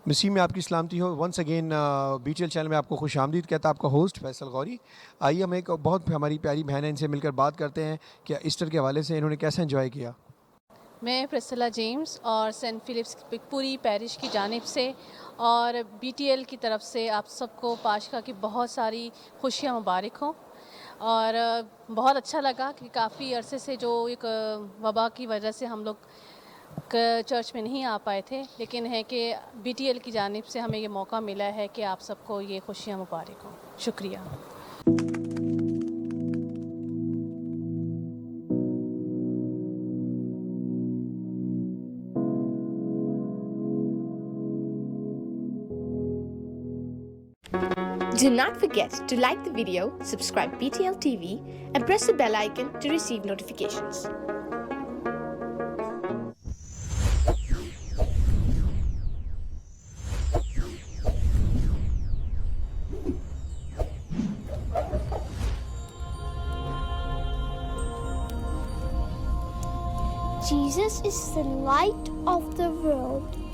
مسیح میں آپ کی سلامتی ہو. Once again B T L channel میں آپ کو خوش آمدید کہتا ہے آپ کا ہوسٹ فیصل غوری. آئیے ہم ایک بہت ہماری پیاری بہن ہے ان سے مل کر بات کرتے ہیں کہ ایسٹر کے حوالے سے انہوں نے کیسا انجوائے کیا. میں پرسلا جیمز اور سینٹ فلپس پوری پیرش کی جانب سے اور بی ٹی ایل کی طرف سے آپ سب کو پاشخا کی بہت ساری خوشیاں مبارک ہوں. اور بہت اچھا لگا کہ کافی عرصے سے جو ایک وبا کی وجہ سے ہم لوگ چرچ میں نہیں آ پائے تھے، لیکن ہے کہ بی ٹی ایل کی جانب سے ہمیں یہ موقع ملا ہے کہ آپ سب کو یہ خوشیاں مبارک ہوں. شکریہ. Do not forget to like the video, subscribe BTL TV, and press the bell icon to receive notifications. Jesus is the light of the world.